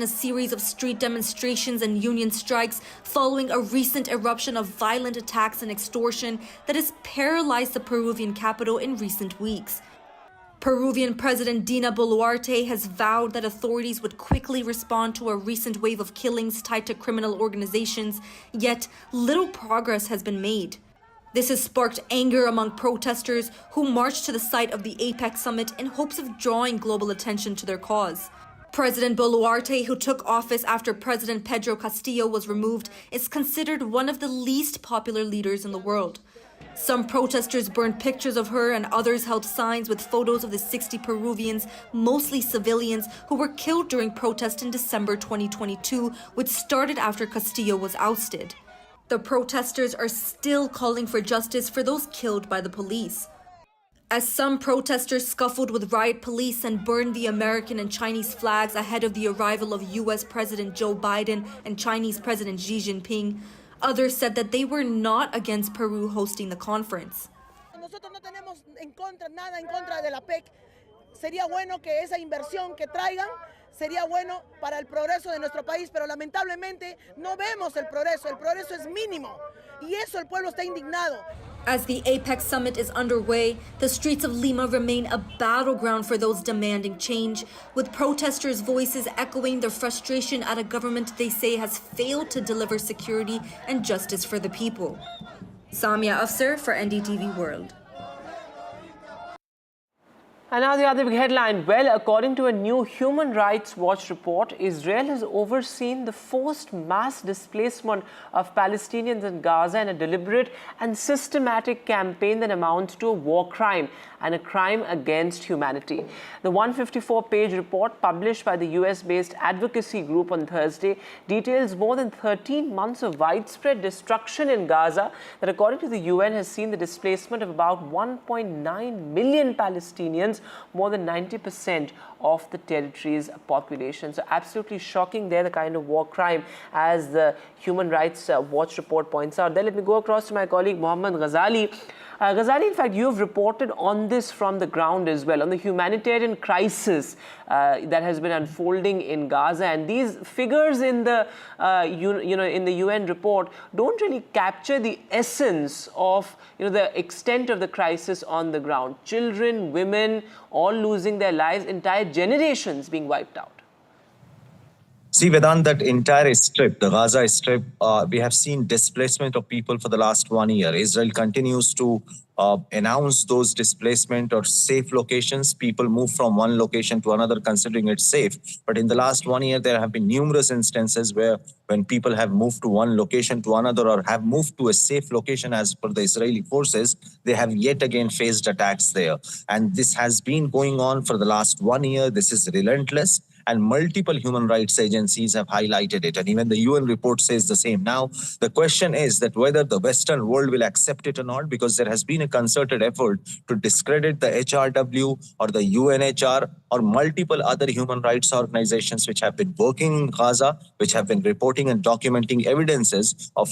a series of street demonstrations and union strikes following a recent eruption of violent attacks and extortion that has paralyzed the Peruvian capital in recent weeks. Peruvian President Dina Boluarte has vowed that authorities would quickly respond to a recent wave of killings tied to criminal organizations, yet little progress has been made. This has sparked anger among protesters who marched to the site of the APEC summit in hopes of drawing global attention to their cause. President Boluarte, who took office after President Pedro Castillo was removed, is considered one of the least popular leaders in the world. Some protesters burned pictures of her and others held signs with photos of the 60 Peruvians, mostly civilians, who were killed during protest in December 2022, which started after Castillo was ousted. The protesters are still calling for justice for those killed by the police. As some protesters scuffled with riot police and burned the American and Chinese flags ahead of the arrival of U.S. President Joe Biden and Chinese President Xi Jinping, others said that they were not against Peru hosting the conference. Nosotros no tenemos nada en contra de la PEC. Sería bueno que esa inversión que traigan sería bueno para el progreso de nuestro país, pero lamentablemente no vemos el progreso es mínimo y eso el pueblo está indignado. As the APEC summit is underway, the streets of Lima remain a battleground for those demanding change, with protesters' voices echoing their frustration at a government they say has failed to deliver security and justice for the people. Samia Afsar for NDTV World. And now the other big headline. Well, according to a new Human Rights Watch report, Israel has overseen the forced mass displacement of Palestinians in Gaza in a deliberate and systematic campaign that amounts to a war crime and a crime against humanity. The 154-page report published by the US-based advocacy group on Thursday details more than 13 months of widespread destruction in Gaza that, according to the UN, has seen the displacement of about 1.9 million Palestinians, more than 90% of the territory's population. So absolutely shocking there, the kind of war crime, as the Human Rights Watch report points out. Then let me go across to my colleague Mohammad Ghazali. Ghazali, in fact, you've reported on this from the ground as well, on the humanitarian crisis that has been unfolding in Gaza. And these figures in the, in the UN report don't really capture the essence of, the extent of the crisis on the ground. Children, women, all losing their lives, entire generations being wiped out. See, Vedant, that entire strip, the Gaza strip, we have seen displacement of people for the last 1 year. Israel continues to announce those displacement or safe locations. People move from one location to another considering it safe. But in the last 1 year, there have been numerous instances where when people have moved to one location to another or have moved to a safe location as per the Israeli forces, they have yet again faced attacks there. And this has been going on for the last 1 year. This is relentless. And multiple human rights agencies have highlighted it. And even the UN report says the same. Now, the question is that whether the Western world will accept it or not, because there has been a concerted effort to discredit the HRW or the UNHR or multiple other human rights organizations which have been working in Gaza, which have been reporting and documenting evidences of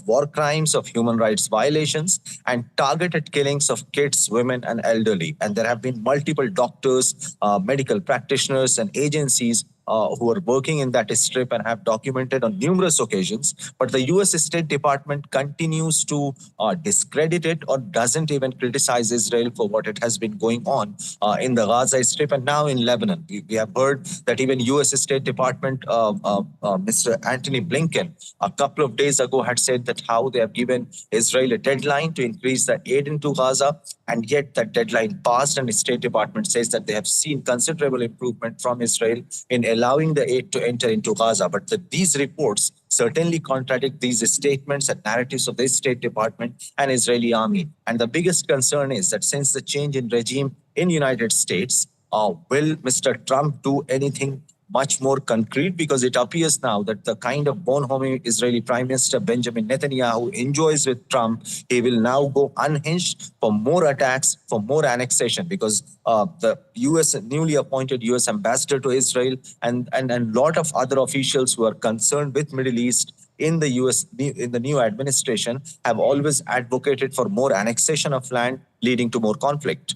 war crimes, of human rights violations, and targeted killings of kids, women, and elderly. And there have been multiple doctors, medical practitioners, and agencies who are working in that strip and have documented on numerous occasions. But the US State Department continues to discredit it or doesn't even criticize Israel for what it has been going on in the Gaza Strip and now in Lebanon. We have heard that even US State Department, Mr. Antony Blinken, a couple of days ago had said that how they have given Israel a deadline to increase the aid into Gaza, and yet that deadline passed, and the State Department says that they have seen considerable improvement from Israel in allowing the aid to enter into Gaza. But these reports certainly contradict these statements and narratives of the State Department and Israeli army. And the biggest concern is that since the change in regime in United States, will Mr. Trump do anything much more concrete? Because it appears now that the kind of born-home Israeli Prime Minister Benjamin Netanyahu enjoys with Trump, he will now go unhinged for more attacks, for more annexation, because the US, newly appointed US ambassador to Israel and a lot of other officials who are concerned with Middle East in the US, in the new administration, have always advocated for more annexation of land, leading to more conflict.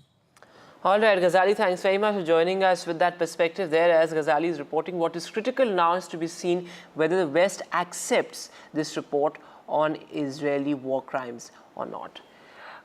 All right, Ghazali, thanks very much for joining us with that perspective there. As Ghazali is reporting, what is critical now is to be seen whether the West accepts this report on Israeli war crimes or not.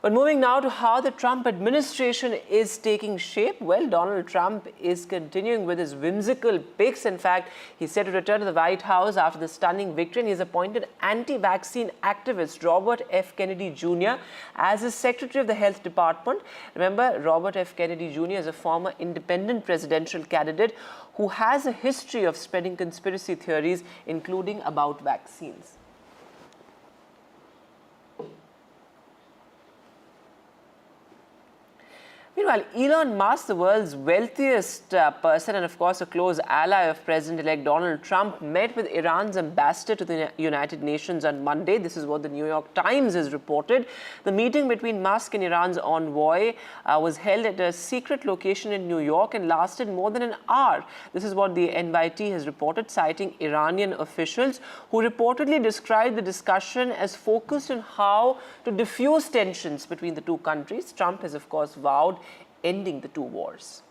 But moving now to how the Trump administration is taking shape. Well, Donald Trump is continuing with his whimsical picks. In fact, he's set to return to the White House after the stunning victory, and he's appointed anti-vaccine activist Robert F. Kennedy Jr. as his Secretary of the Health Department. Remember, Robert F. Kennedy Jr. is a former independent presidential candidate who has a history of spreading conspiracy theories, including about vaccines. Meanwhile, Elon Musk, the world's wealthiest person and of course a close ally of President-elect Donald Trump, met with Iran's ambassador to the United Nations on Monday. This is what the New York Times has reported. The meeting between Musk and Iran's envoy was held at a secret location in New York and lasted more than an hour. This is what the NYT has reported, citing Iranian officials who reportedly described the discussion as focused on how to diffuse tensions between the two countries. Trump has, of course, vowed ending the two wars.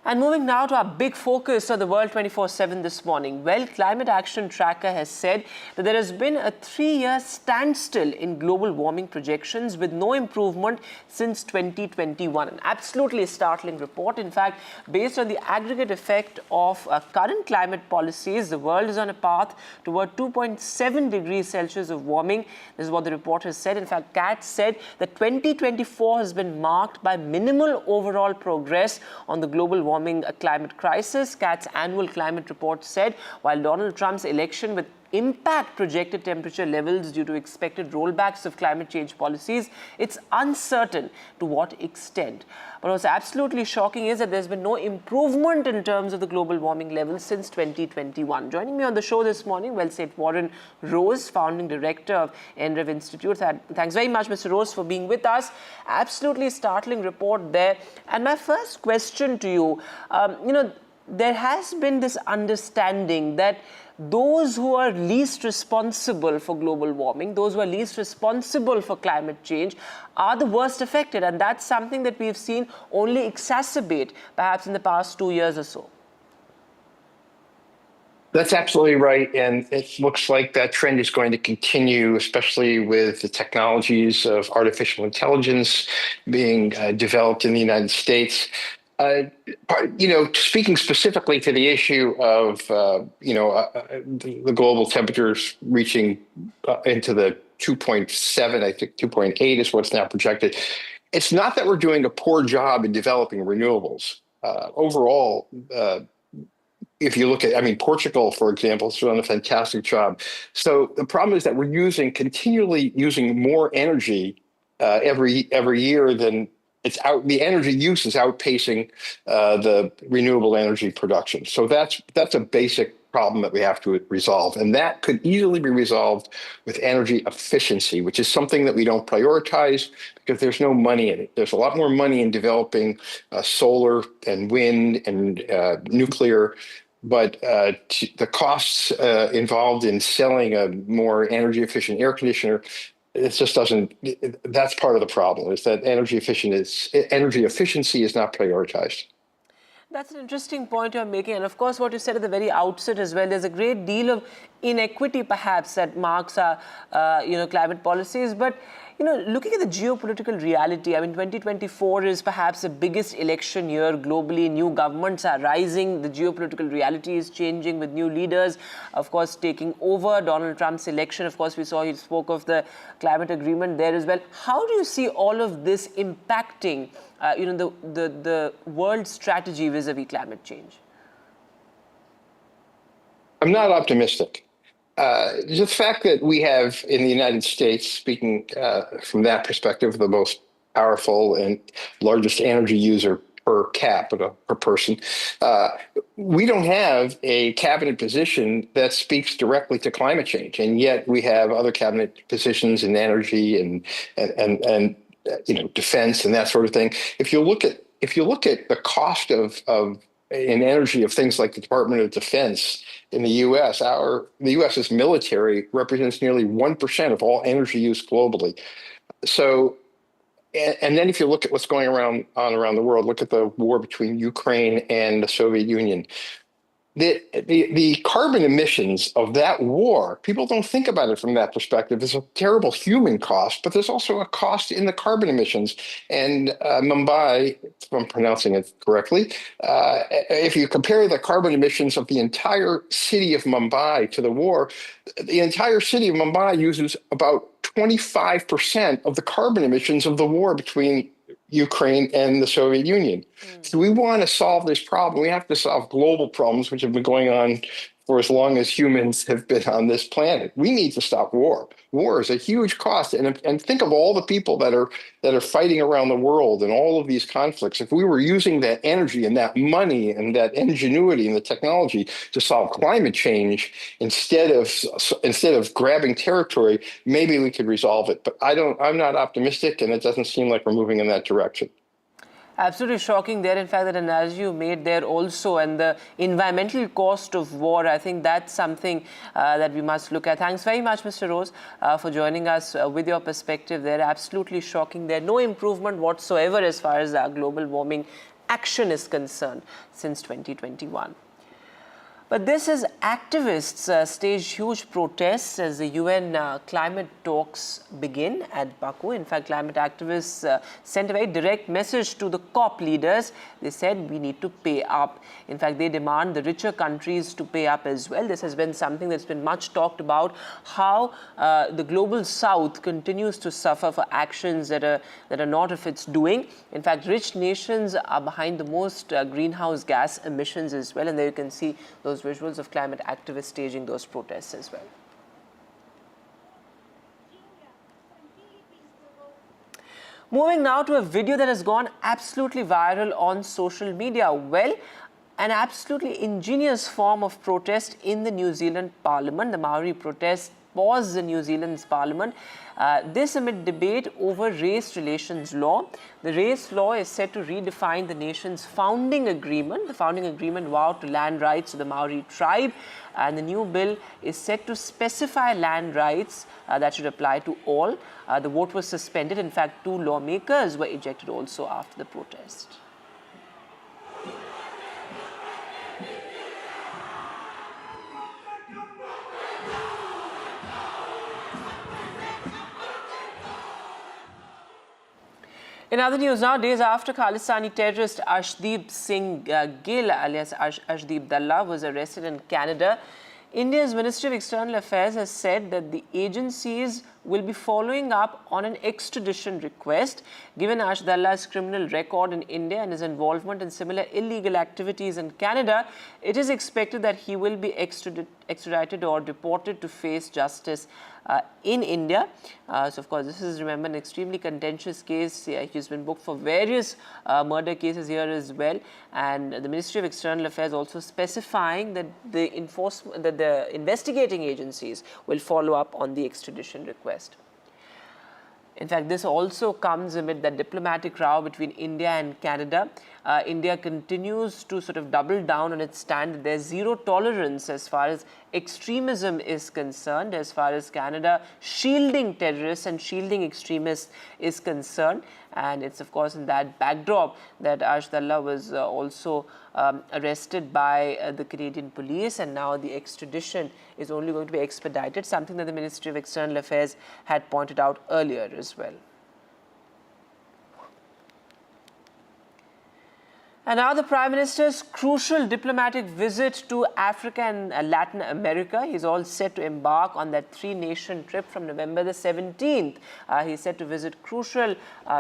And moving now to our big focus on the World 24/7 this morning. Well, Climate Action Tracker has said that there has been a 3-year standstill in global warming projections with no improvement since 2021. An absolutely startling report. In fact, based on the aggregate effect of current climate policies, the world is on a path toward 2.7 degrees Celsius of warming. This is what the report has said. In fact, CAT said that 2024 has been marked by minimal overall progress on the global warming climate crisis. CAT's annual climate report said while Donald Trump's election with impact projected temperature levels due to expected rollbacks of climate change policies, it's uncertain to what extent. But what's absolutely shocking is that there's been no improvement in terms of the global warming levels since 2021. Joining me on the show this morning, well, St. Warren Rose, founding director of NDTV Institute. Thanks very much, Mr. Rose, for being with us. Absolutely startling report there. And my first question to you, there has been this understanding that those who are least responsible for global warming, those who are least responsible for climate change, are the worst affected. And that's something that we've seen only exacerbate perhaps in the past 2 years or so. That's absolutely right. And it looks like that trend is going to continue, especially with the technologies of artificial intelligence being developed in the United States. Speaking specifically to the issue of, the global temperatures reaching into the 2.7, I think 2.8 is what's now projected. It's not that we're doing a poor job in developing renewables. Overall, if you look at, Portugal, for example, has done a fantastic job. So the problem is that we're continually using more energy every year than the energy use is outpacing the renewable energy production. So that's a basic problem that we have to resolve. And that could easily be resolved with energy efficiency, which is something that we don't prioritize because there's no money in it. There's a lot more money in developing solar and wind and nuclear. But the costs involved in selling a more energy efficient air conditioner, it just doesn't. That's part of the problem, is that energy efficiency is not prioritized. That's an interesting point you're making. And of course, what you said at the very outset as well, there's a great deal of inequity perhaps that marks our climate policies. But looking at the geopolitical reality, 2024 is perhaps the biggest election year globally. New governments are rising. The geopolitical reality is changing with new leaders, of course, taking over. Donald Trump's election, of course, we saw he spoke of the climate agreement there as well. How do you see all of this impacting, the world strategy vis-a-vis climate change? I'm not optimistic. The fact that we have in the United States, speaking from that perspective, the most powerful and largest energy user per capita, per person, we don't have a cabinet position that speaks directly to climate change. And yet we have other cabinet positions in energy and defense and that sort of thing. If you look at the cost of in energy of things like the Department of Defense in the U.S. The U.S.'s military represents nearly 1% of all energy use globally. So, and then if you look at what's going on around the world, look at the war between Ukraine and the Soviet Union. The carbon emissions of that war, people don't think about it from that perspective. It's a terrible human cost, but there's also a cost in the carbon emissions. And Mumbai, if I'm pronouncing it correctly, if you compare the carbon emissions of the entire city of Mumbai to the war, the entire city of Mumbai uses about 25% of the carbon emissions of the war between Ukraine and the Soviet Union. So we want to solve this problem. We have to solve global problems, which have been going on for as long as humans have been on this planet. We need to stop war. War is a huge cost, and think of all the people that are fighting around the world and all of these conflicts. If we were using that energy and that money and that ingenuity and the technology to solve climate change instead of grabbing territory, maybe we could resolve it. But I'm not optimistic, and it doesn't seem like we're moving in that direction. Absolutely shocking there, in fact, that analogy you made there also, and the environmental cost of war. I think that's something that we must look at. Thanks very much, Mr. Rose, for joining us with your perspective there. Absolutely shocking there. No improvement whatsoever as far as global warming action is concerned since 2021. But this as activists stage huge protests as the UN climate talks begin at Baku. In fact, climate activists sent a very direct message to the COP leaders. They said we need to pay up. In fact, they demand the richer countries to pay up as well. This has been something that's been much talked about, how the global south continues to suffer for actions that are not of its doing. In fact, rich nations are behind the most greenhouse gas emissions as well. And there you can see those visuals of climate activists staging those protests as well. Moving now to a video that has gone absolutely viral on social media. Well, an absolutely ingenious form of protest in the New Zealand Parliament. The Maori protest paused the New Zealand's Parliament. This amid debate over race relations law. The race law is set to redefine the nation's founding agreement. The founding agreement vowed to land rights to the Maori tribe, and the new bill is set to specify land rights that should apply to all. The vote was suspended. In fact, 2 lawmakers were ejected also after the protest. In other news now, days after Khalistani terrorist Arshdeep Singh Gill, alias Arshdeep Dalla, was arrested in Canada, India's Ministry of External Affairs has said that the agencies will be following up on an extradition request. Given Dalla's criminal record in India and his involvement in similar illegal activities in Canada, it is expected that he will be extradited or deported to face justice in India. So, of course, this is, remember, an extremely contentious case. He's been booked for various murder cases here as well. And the Ministry of External Affairs also specifying that the investigating agencies will follow up on the extradition request. In fact, this also comes amid the diplomatic row between India and Canada. India continues to sort of double down on its stand that there's zero tolerance as far as extremism is concerned, as far as Canada shielding terrorists and shielding extremists is concerned. And it's, of course, in that backdrop that Arsh Dalla was also arrested by the Canadian police, and now the extradition is only going to be expedited, something that the Ministry of External Affairs had pointed out earlier as well. And now the Prime Minister's crucial diplomatic visit to Africa and Latin America. He's all set to embark on that 3-nation trip from November the 17th. He's set to visit crucial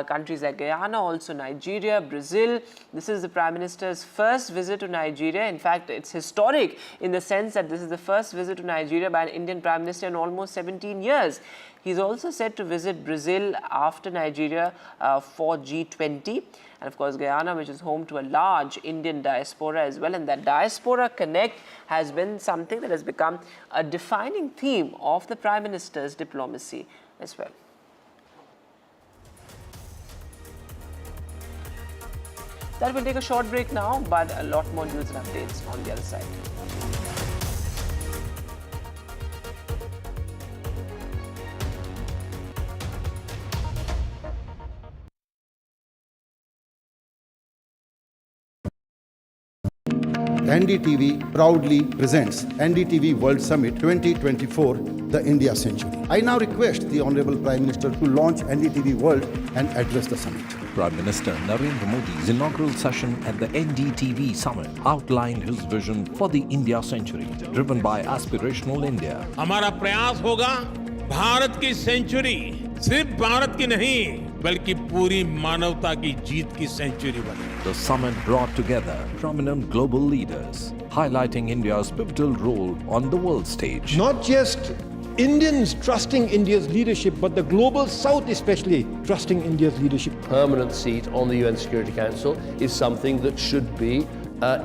countries like Guyana, also Nigeria, Brazil. This is the Prime Minister's first visit to Nigeria. In fact, it's historic in the sense that this is the first visit to Nigeria by an Indian Prime Minister in almost 17 years. He's also set to visit Brazil after Nigeria for G20. And of course, Guyana, which is home to a large Indian diaspora as well. And that diaspora connect has been something that has become a defining theme of the Prime Minister's diplomacy as well. That will take a short break now, but a lot more news and updates on the other side. NDTV proudly presents NDTV World Summit 2024, the India Century. I now request the Honorable Prime Minister to launch NDTV World and address the summit. Prime Minister Narendra Modi's inaugural session at the NDTV Summit outlined his vision for the India Century, driven by aspirational India. हमारा प्रयास होगा भारत की century सिर्फ भारत की नहीं बल्कि पूरी मानवता की जीत की सेंचुरी बने. The summit brought together prominent global leaders, highlighting India's pivotal role on the world stage. Not just Indians trusting India's leadership, but the global South especially trusting India's leadership. Permanent seat on the UN Security Council is something that should be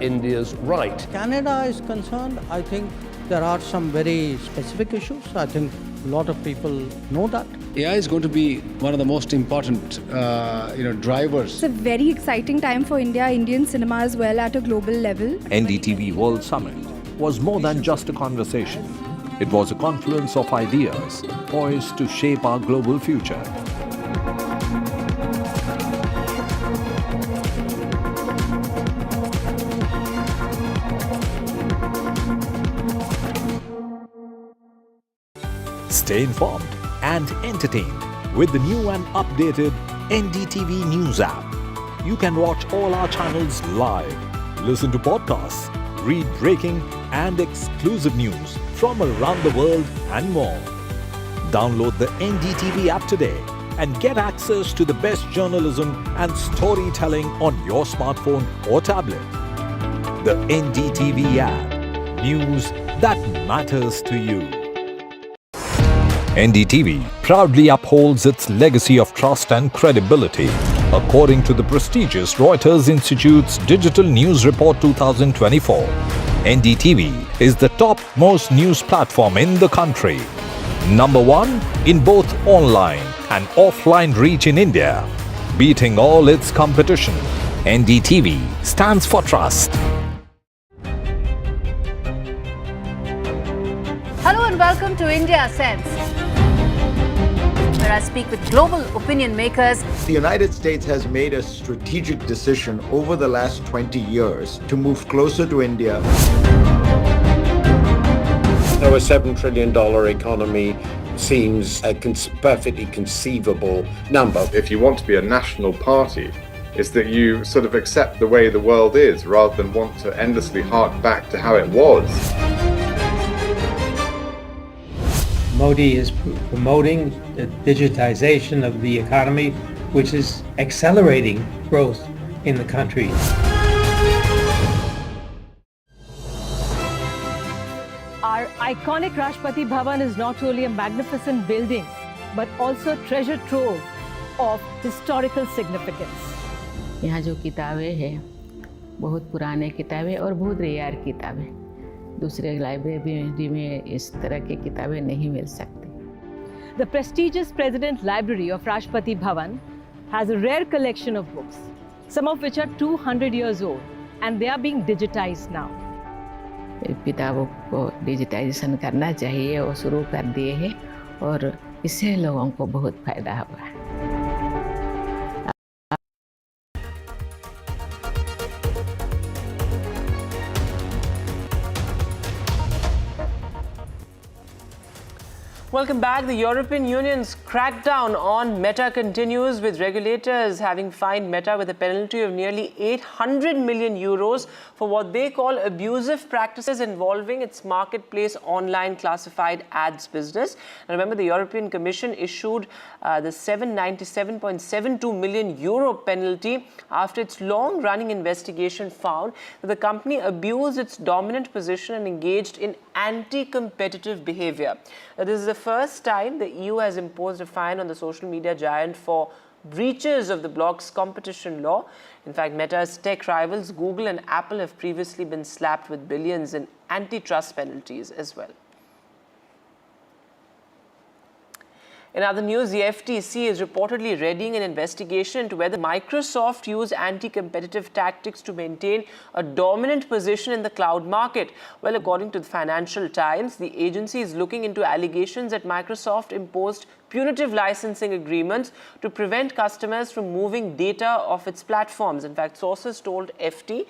India's right. Canada is concerned, I think there are some very specific issues. I think a lot of people know that. AI is going to be one of the most important, drivers. It's a very exciting time for India, Indian cinema as well at a global level. NDTV World Summit was more than just a conversation. It was a confluence of ideas poised to shape our global future. Stay informed and entertained with the new and updated NDTV News app. You can watch all our channels live, listen to podcasts, read breaking and exclusive news from around the world and more. Download the NDTV app today and get access to the best journalism and storytelling on your smartphone or tablet. The NDTV app. News that matters to you. NDTV proudly upholds its legacy of trust and credibility. According to the prestigious Reuters Institute's Digital News Report 2024, NDTV is the topmost news platform in the country. Number one in both online and offline reach in India, beating all its competition. NDTV stands for trust. Hello and welcome to India Sense, where I speak with global opinion makers. The United States has made a strategic decision over the last 20 years to move closer to India. Now, a $7 trillion economy seems a perfectly conceivable number. If you want to be a national party, it's that you sort of accept the way the world is rather than want to endlessly hark back to how it was. Modi is promoting the digitization of the economy, which is accelerating growth in the country. Our iconic Rashtrapati Bhavan is not only a magnificent building, but also a treasure trove of historical significance. यहाँ जो किताबें हैं, बहुत पुराने किताबें और बहुत rare किताबें. दूसरे लाइब्रेरी में इस तरह की किताबें नहीं मिल सकती. The prestigious President Library of Rashtrapati Bhavan has a rare collection of books, some of which are 200 years old, and they are being digitized now. किताबों को डिजिटाइजेशन करना चाहिए और शुरू कर दिए हैं और इससे लोगों को बहुत फायदा हुआ है. Welcome back. The European Union's crackdown on Meta continues, with regulators having fined Meta with a penalty of nearly 800 million euros for what they call abusive practices involving its marketplace online classified ads business. And remember, the European Commission issued the 797.72 million euro penalty after its long-running investigation found that the company abused its dominant position and engaged in anti-competitive behavior. This is the first time the EU has imposed a fine on the social media giant for breaches of the blog's competition law. In fact, Meta's tech rivals Google and Apple have previously been slapped with billions in antitrust penalties as well. In other news, the FTC is reportedly readying an investigation into whether Microsoft used anti-competitive tactics to maintain a dominant position in the cloud market. Well, according to the Financial Times, the agency is looking into allegations that Microsoft imposed punitive licensing agreements to prevent customers from moving data off its platforms. In fact, sources told FT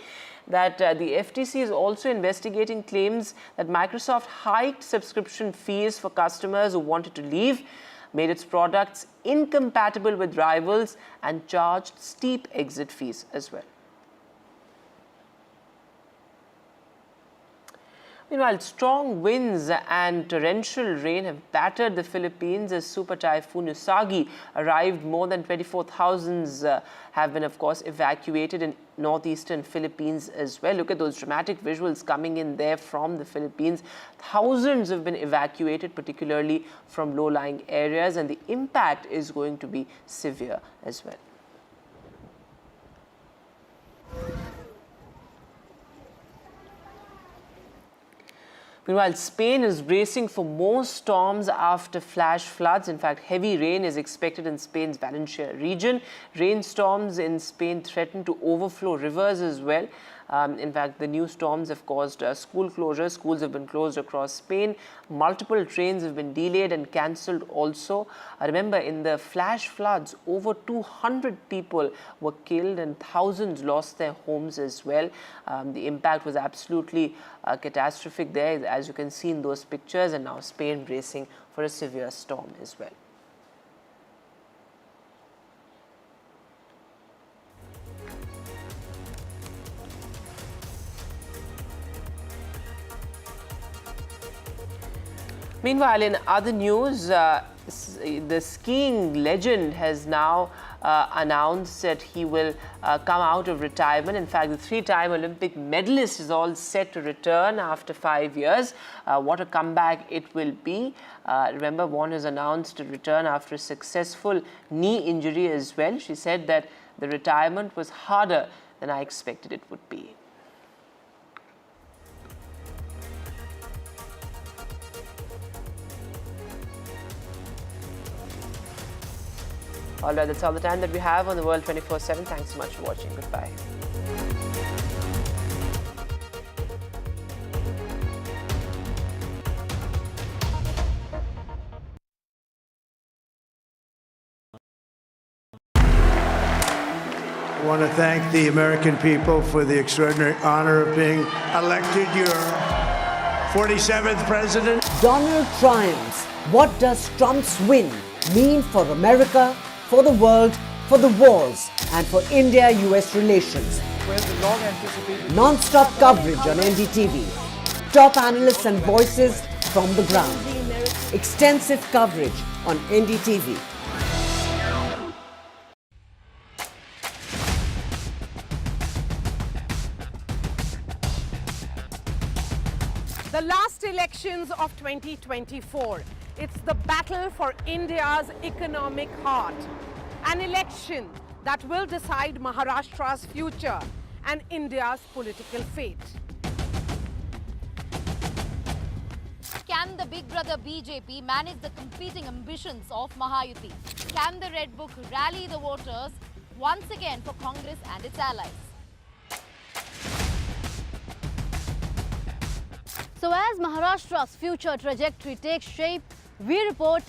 that the FTC is also investigating claims that Microsoft hiked subscription fees for customers who wanted to leave, made its products incompatible with rivals, and charged steep exit fees as well. Meanwhile, strong winds and torrential rain have battered the Philippines as Super Typhoon Usagi arrived. More than 24,000 have been, of course, evacuated in northeastern Philippines as well. Look at those dramatic visuals coming in there from the Philippines. Thousands have been evacuated, particularly from low-lying areas, and the impact is going to be severe as well. Meanwhile, Spain is bracing for more storms after flash floods. In fact, heavy rain is expected in Spain's Valencia region. Rainstorms in Spain threaten to overflow rivers as well. In fact, the new storms have caused school closures. Schools have been closed across Spain. Multiple trains have been delayed and cancelled also. Remember, in the flash floods, over 200 people were killed and thousands lost their homes as well. The impact was absolutely catastrophic there, as you can see in those pictures, and now Spain bracing for a severe storm as well. Meanwhile, in other news, the skiing legend has now announced that he will come out of retirement. In fact, the three-time Olympic medalist is all set to return after 5 years. What a comeback it will be. Remember, Vaughan has announced to return after a successful knee injury as well. She said that the retirement was harder than I expected it would be. All right, that's all the time that we have on the World 24/7. Thanks so much for watching. Goodbye. I want to thank the American people for the extraordinary honor of being elected your 47th president. Donald triumphs. What does Trump's win mean for America, for the world, for the wars, and for India-US relations? Non-stop coverage on NDTV. Top analysts and voices from the ground. Extensive coverage on NDTV. The last elections of 2024. It's the battle for India's economic heart. An election that will decide Maharashtra's future and India's political fate. Can the big brother BJP manage the competing ambitions of Mahayuti? Can the Red Book rally the voters once again for Congress and its allies? So as Maharashtra's future trajectory takes shape, we report